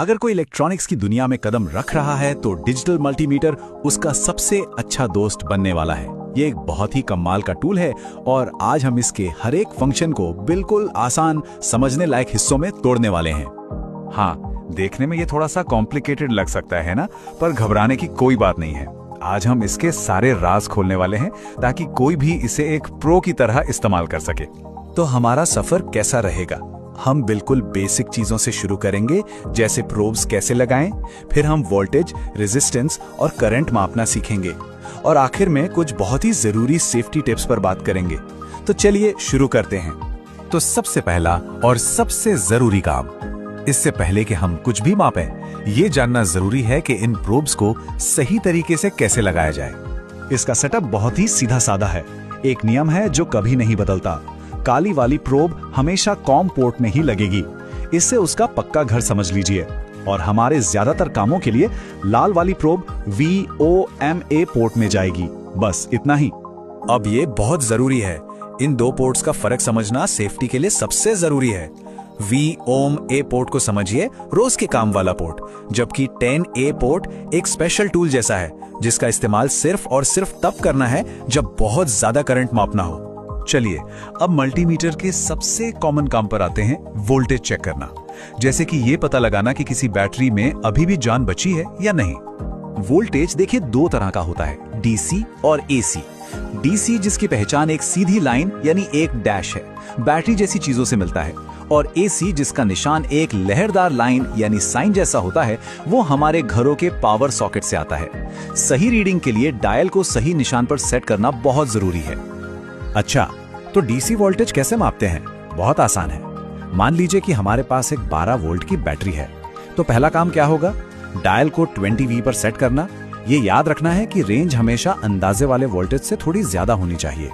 अगर कोई इलेक्ट्रॉनिक्स की दुनिया में कदम रख रहा है तो डिजिटल मल्टीमीटर उसका सबसे अच्छा दोस्त बनने वाला है। ये एक बहुत ही कमाल का टूल है और आज हम इसके हर एक फंक्शन को बिल्कुल आसान समझने लायक हिस्सों में तोड़ने वाले हैं। हाँ, देखने में ये थोड़ा सा कॉम्प्लिकेटेड लग सकता है ना, पर घबराने की कोई बात नहीं है। आज हम इसके सारे राज खोलने वाले हैं ताकि कोई भी इसे एक प्रो की तरह इस्तेमाल कर सके। तो हमारा सफर कैसा रहेगा? हम बिल्कुल बेसिक चीजों से शुरू करेंगे, जैसे प्रोब्स कैसे लगाएं, फिर हम वोल्टेज, रेजिस्टेंस और करंट मापना सीखेंगे और आखिर में कुछ बहुत ही जरूरी सेफ्टी टिप्स पर बात करेंगे। तो चलिए शुरू करते हैं। तो सबसे पहला और सबसे जरूरी काम, इससे पहले कि हम कुछ भी मापें, ये जानना जरूरी है कि इन प्रोब्स को सही तरीके से कैसे लगाया जाए। इसका सेटअप बहुत ही सीधा साधा है। एक नियम है जो कभी नहीं बदलता। काली वाली प्रोब हमेशा कॉम पोर्ट में ही लगेगी। इससे उसका पक्का घर समझ लीजिए। और हमारे ज्यादातर कामों के लिए लाल वाली प्रोब VOMA पोर्ट में जाएगी। बस इतना ही। अब ये बहुत जरूरी है। इन दो पोर्ट्स का फर्क समझना सेफ्टी के लिए सबसे जरूरी है। VOMA पोर्ट को समझिए रोज के काम वाला पोर्ट, जबकि 10A पोर्ट एक स्पेशल टूल जैसा है जिसका इस्तेमाल सिर्फ और सिर्फ तब करना है जब बहुत ज्यादा करंट मापना हो। चलिए अब मल्टीमीटर के सबसे कॉमन काम पर आते हैं, वोल्टेज चेक करना। जैसे कि ये पता लगाना कि किसी बैटरी में अभी भी जान बची है या नहीं। वोल्टेज देखिए दो तरह का होता है, DC और AC। DC जिसकी पहचान एक सीधी लाइन यानी एक डैश है, बैटरी जैसी चीजों से मिलता है, और AC जिसका निशान एक लहरदार लाइन यानी साइन जैसा होता है, वो हमारे घरों के पावर सॉकेट से आता है। सही रीडिंग के लिए डायल को सही निशान पर सेट करना बहुत जरूरी है। अच्छा, तो DC वोल्टेज कैसे मापते हैं? बहुत आसान है। मान लीजिए कि हमारे पास एक 12 वोल्ट की बैटरी है, तो पहला काम क्या होगा? डायल को 20V पर सेट करना। ये याद रखना है कि रेंज हमेशा अंदाजे वाले वोल्टेज से थोड़ी ज्यादा होनी चाहिए।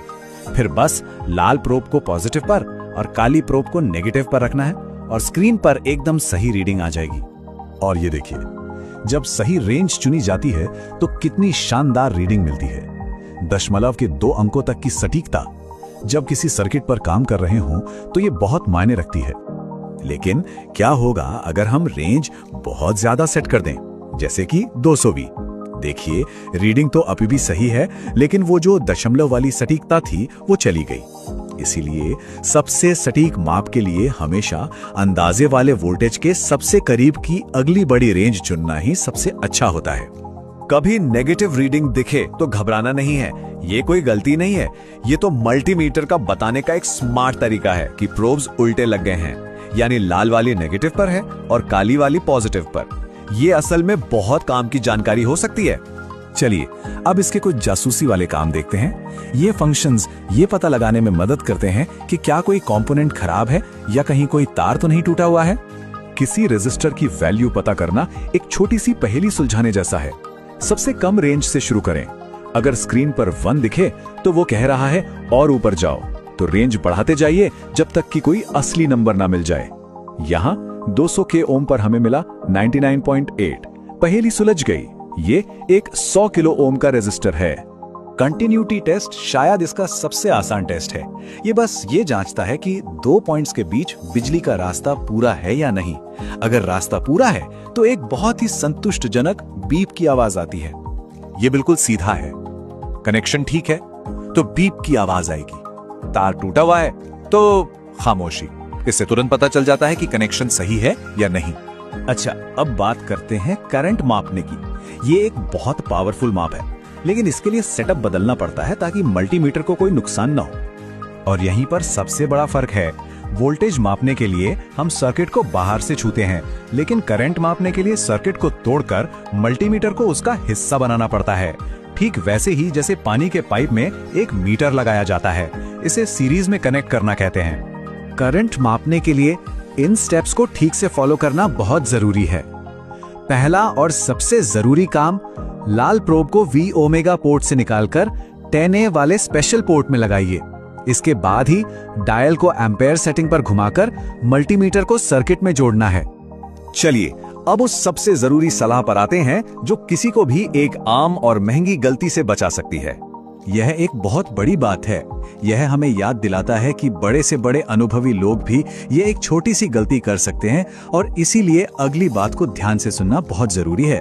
फिर बस लाल प्रोब को पॉजिटिव पर और काली प्रोब को नेगेटिव पर रखना है और स्क्रीन पर एकदम सही रीडिंग आ जाएगी। और ये देखिए, जब सही रेंज चुनी जाती है तो कितनी शानदार रीडिंग मिलती है। दशमलव के 2 अंकों तक की सटीकता जब किसी सर्किट पर काम कर रहे हों तो ये बहुत मायने रखती है। लेकिन क्या होगा अगर हम रेंज बहुत ज्यादा सेट कर दें, जैसे कि 200V? देखिए, रीडिंग तो अभी भी सही है, लेकिन वो जो दशमलव वाली सटीकता थी वो चली गई। इसीलिए सबसे सटीक माप के लिए हमेशा अंदाजे वाले वोल्टेज के सबसे करीब की अगली बड़ी रेंज चुनना ही सबसे अच्छा होता है। कभी नेगेटिव रीडिंग दिखे तो घबराना नहीं है। ये कोई गलती नहीं है, ये तो मल्टीमीटर का बताने का एक स्मार्ट तरीका है कि प्रोब्स उल्टे लग गए हैं, यानी लाल वाली नेगेटिव पर है और काली वाली पॉजिटिव पर। ये असल में बहुत काम की जानकारी हो सकती है। चलिए अब इसके कुछ जासूसी वाले काम देखते हैं। ये फंक्शंस ये पता लगाने में मदद करते हैं कि क्या कोई कंपोनेंट खराब है या कहीं कोई तार तो नहीं टूटा हुआ है। किसी रेजिस्टर की वैल्यू पता करना एक छोटी सी पहेली सुलझाने जैसा है। सबसे कम रेंज से शुरू करें। अगर स्क्रीन पर 1 दिखे तो वो कह रहा है और ऊपर जाओ, तो रेंज बढ़ाते जाइए जब तक कि कोई असली नंबर ना मिल जाए। यहाँ 200 के ओम पर हमें मिला 99.8। पहेली सुलझ गई। ये एक 100 किलो ओम का रेजिस्टर है। कंटिन्यूटी टेस्ट शायद इसका सबसे आसान टेस्ट है। ये बस ये जांचता है कि 2 पॉइंट्स के बीच बिजली का रास्ता पूरा है या नहीं। अगर रास्ता पूरा है तो एक बहुत ही संतुष्टजनक बीप की आवाज आती है। ये बिल्कुल सीधा है। कनेक्शन ठीक है तो बीप की आवाज आएगी। तार टूटा हुआ है तो खामोशी। इससे तुरंत पता चल जाता है कि कनेक्शन सही है या नहीं। अच्छा, अब बात करते हैं करंट मापने की। ये एक बहुत पावरफुल माप है, लेकिन इसके लिए सेटअप बदलना पड़ता है ताकि मल्टीमीटर को कोई नुकसान ना हो। और यहीं पर सबसे बड़ा फर्क है। वोल्टेज मापने के लिए हम सर्किट को बाहर से छूते हैं, लेकिन करंट मापने के लिए सर्किट को तोड़कर मल्टीमीटर को उसका हिस्सा बनाना पड़ता है। ठीक वैसे ही जैसे पानी के पाइप में एक मीटर लगाया जाता है। इसे सीरीज में कनेक्ट करना कहते हैं। करंट मापने के लिए इन स्टेप्स को ठीक से फॉलो करना बहुत जरूरी है। पहला और सबसे जरूरी काम, लाल प्रोब को VOMA पोर्ट से निकालकर 10A वाले स्पेशल पोर्ट में लगाइए। इसके बाद ही डायल को एम्पेयर सेटिंग पर घुमाकर मल्टीमीटर को सर्किट में जोड़ना है। चलिए अब उस सबसे जरूरी सलाह पर आते हैं जो किसी को भी एक आम और महंगी गलती से बचा सकती है। यह एक बहुत बड़ी बात है। यह हमें याद दिलाता है कि बड़े से बड़े अनुभवी लोग भी ये एक छोटी सी गलती कर सकते हैं और इसीलिए अगली बात को ध्यान से सुनना बहुत जरूरी है।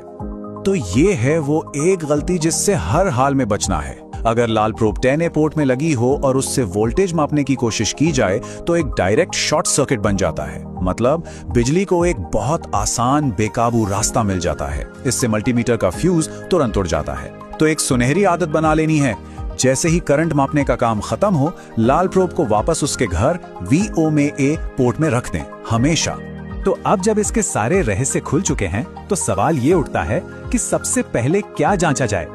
तो ये है वो एक गलती जिससे हर हाल में बचना है। अगर लाल प्रोब 10A पोर्ट में लगी हो और उससे वोल्टेज मापने की कोशिश की जाए तो एक डायरेक्ट शॉर्ट सर्किट बन जाता है। मतलब बिजली को एक बहुत आसान बेकाबू रास्ता मिल जाता है। इससे मल्टीमीटर का फ्यूज तुरंत उड़ जाता है। तो एक सुनहरी आदत बना लेनी है, जैसे ही करंट मापने का काम खत्म हो, लाल प्रोब को वापस उसके घर VO में A पोर्ट में रख दें, हमेशा। तो अब जब इसके सारे रहस्य खुल चुके हैं तो सवाल ये उठता है कि सबसे पहले क्या जांचा जाए।